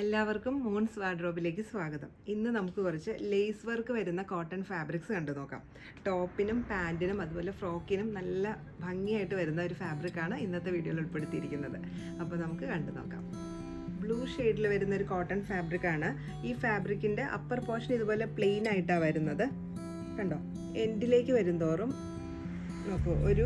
എല്ലാവർക്കും മൂൺസ് വാർഡ്രോബിലേക്ക് സ്വാഗതം. ഇന്ന് നമുക്ക് കുറച്ച് ലേസ് വർക്ക് വരുന്ന കോട്ടൺ ഫാബ്രിക്സ് കണ്ടു നോക്കാം. ടോപ്പിനും പാൻറ്റിനും അതുപോലെ ഫ്രോക്കിനും നല്ല ഭംഗിയായിട്ട് വരുന്ന ഒരു ഫാബ്രിക്കാണ് ഇന്നത്തെ വീഡിയോയിൽ ഉൾപ്പെടുത്തിയിരിക്കുന്നത്. അപ്പോൾ നമുക്ക് കണ്ടു നോക്കാം. ബ്ലൂ ഷെയ്ഡിൽ വരുന്ന ഒരു കോട്ടൺ ഫാബ്രിക്കാണ്. ഈ ഫാബ്രിക്കിൻ്റെ അപ്പർ പോർഷൻ ഇതുപോലെ പ്ലെയിൻ ആയിട്ടാണ് വരുന്നത്. കണ്ടോ, എൻഡിലേക്ക് വരുന്തോറും നോക്കൂ, ഒരു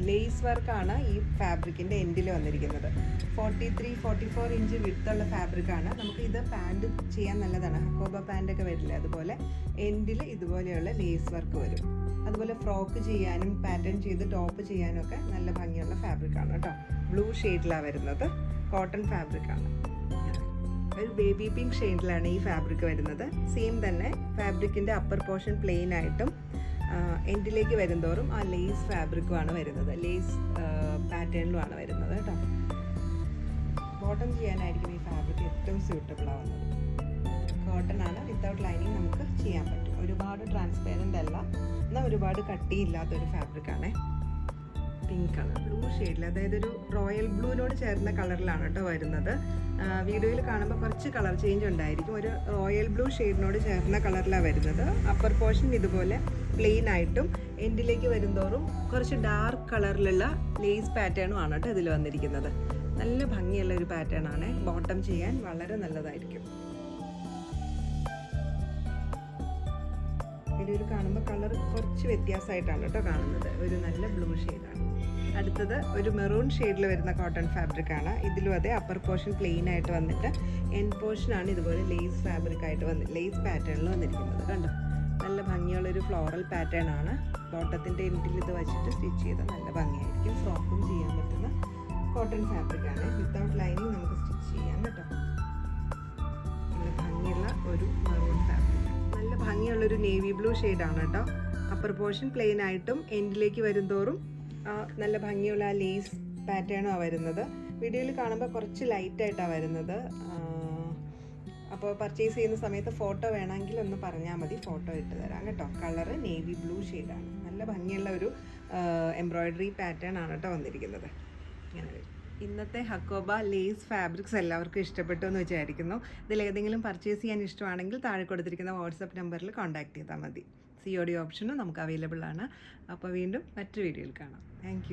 ലേസ് വർക്കാണ് ഈ ഫാബ്രിക്കിൻ്റെ എൻഡിൽ വന്നിരിക്കുന്നത്. 43-44 ഇഞ്ച് വിഡ്ത്തുള്ള ഫാബ്രിക്കാണ്. നമുക്ക് ഇത് പാൻറ് ചെയ്യാൻ നല്ലതാണ്. ഹക്കോബ പാൻറ്റൊക്കെ വരില്ലേ, അതുപോലെ എൻഡിൽ ഇതുപോലെയുള്ള ലേസ് വർക്ക് വരും. അതുപോലെ ഫ്രോക്ക് ചെയ്യാനും പാറ്റേൺ ചെയ്ത് ടോപ്പ് ചെയ്യാനും ഒക്കെ നല്ല ഭംഗിയുള്ള ഫാബ്രിക്കാണ് കേട്ടോ. ബ്ലൂ ഷെയ്ഡിലാണ് വരുന്നത്. കോട്ടൺ ഫാബ്രിക്കാണ്. ഒരു ബേബി പിങ്ക് ഷെയ്ഡിലാണ് ഈ ഫാബ്രിക് വരുന്നത്. സെയിം തന്നെ ഫാബ്രിക്കിൻ്റെ അപ്പർ പോർഷൻ പ്ലെയിൻ ആയിട്ടും എൻഡിലേക്ക് വരുന്തോറും ആ ലേസ് ഫാബ്രിക്കുമാണ് വരുന്നത്. ലേസ് പാറ്റേണിലുമാണ് വരുന്നത് കേട്ടോ. ബോട്ടം ചെയ്യാനായിരിക്കും ഈ ഫാബ്രിക് ഏറ്റവും സ്യൂട്ടബിൾ ആവുന്നത്. കോട്ടൺ ആണ്, വിത്തൗട്ട് ലൈനിങ് നമുക്ക് ചെയ്യാൻ പറ്റും. ഒരുപാട് ട്രാൻസ്പെറൻ്റ് അല്ല, എന്നാൽ ഒരുപാട് കട്ടിയില്ലാത്തൊരു ഫാബ്രിക്കാണേ. പിങ്ക് കളർ, ബ്ലൂ ഷെയ്ഡിൽ, അതായത് ഒരു റോയൽ ബ്ലൂവിനോട് ചേർന്ന കളറിലാണ് കേട്ടോ വരുന്നത്. വീഡിയോയിൽ കാണുമ്പോൾ കുറച്ച് കളർ ചേഞ്ച് ഉണ്ടായിരിക്കും. ഒരു റോയൽ ബ്ലൂ ഷെയ്ഡിനോട് ചേർന്ന കളറിലാണ് വരുന്നത്. അപ്പർ പോർഷൻ ഇതുപോലെ പ്ലെയിൻ ആയിട്ടും എൻഡിലേക്ക് വരുന്തോറും കുറച്ച് ഡാർക്ക് കളറിലുള്ള ലേസ് പാറ്റേണും ആണ് കേട്ടോ ഇതിൽ വന്നിരിക്കുന്നത്. നല്ല ഭംഗിയുള്ള ഒരു പാറ്റേൺ ആണ്. ബോട്ടം ചെയ്യാൻ വളരെ നല്ലതായിരിക്കും. വീഡിയോയിൽ കാണുമ്പോൾ കളർ കുറച്ച് വ്യത്യാസമായിട്ടാണ് കേട്ടോ കാണുന്നത്. ഒരു നല്ല ബ്ലൂ ഷെയ്ഡാണ്. അടുത്തത് ഒരു മെറൂൺ ഷെയ്ഡിൽ വരുന്ന കോട്ടൺ ഫാബ്രിക്കാണ്. ഇതിലും അതെ, അപ്പർ പോർഷൻ പ്ലെയിൻ ആയിട്ട് വന്നിട്ട് എൻഡ് പോർഷനാണ് ഇതുപോലെ ലേസ് ഫാബ്രിക് ആയിട്ട് ലേസ് പാറ്റേണിൽ വന്നിരിക്കുന്നത്. കണ്ടോ, നല്ല ഭംഗിയുള്ളൊരു ഫ്ലോറൽ പാറ്റേൺ ആണ്. ബോട്ടത്തിൻ്റെ എൻഡിൽ ഇത് വെച്ചിട്ട് സ്റ്റിച്ച് ചെയ്താൽ നല്ല ഭംഗിയായിരിക്കും. ഫ്രോക്കും ചെയ്യാൻ പറ്റുന്ന കോട്ടൺ ഫാബ്രിക്കാണ്. വിത്തൗട്ട് ലൈനിങ് നമുക്ക് സ്റ്റിച്ച് ചെയ്യാം കേട്ടോ. നല്ല ഭംഗിയുള്ള ഒരു മെറൂൺ ഫാബ്രിക്, നല്ല ഭംഗിയുള്ളൊരു നേവി ബ്ലൂ ഷെയ്ഡാണ് കേട്ടോ. അപ്പർ പോർഷൻ പ്ലെയിൻ ആയിട്ടും എൻഡിലേക്ക് വരുന്തോറും നല്ല ഭംഗിയുള്ള ആ ലേസ് പാറ്റേണാണ് വരുന്നത്. വീഡിയോയിൽ കാണുമ്പോൾ കുറച്ച് ലൈറ്റായിട്ടാണ് വരുന്നത്. അപ്പോൾ പർച്ചേസ് ചെയ്യുന്ന സമയത്ത് ഫോട്ടോ വേണമെങ്കിൽ ഒന്ന് പറഞ്ഞാൽ മതി, ഫോട്ടോ ഇട്ട് തരാം കേട്ടോ. കളറ് നേവി ബ്ലൂ ഷെയ്ഡാണ്. നല്ല ഭംഗിയുള്ള ഒരു എംബ്രോയ്ഡറി പാറ്റേൺ ആണ് കേട്ടോ വന്നിരിക്കുന്നത്. ഇങ്ങനെ വരും. ഇന്നത്തെ ഹക്കോബ ലേസ് ഫാബ്രിക്സ് എല്ലാവർക്കും ഇഷ്ടപ്പെട്ടു എന്ന് വിചാരിക്കുന്നു. ഇതിലേതെങ്കിലും പർച്ചേസ് ചെയ്യാൻ ഇഷ്ടമാണെങ്കിൽ താഴെ കൊടുത്തിരിക്കുന്ന വാട്സപ്പ് നമ്പറിൽ കോൺടാക്ട് ചെയ്താൽ മതി. COD ഓപ്ഷനും നമുക്ക് അവൈലബിൾ ആണ്. അപ്പോൾ വീണ്ടും മറ്റൊരു വീഡിയോയിൽ കാണാം. താങ്ക്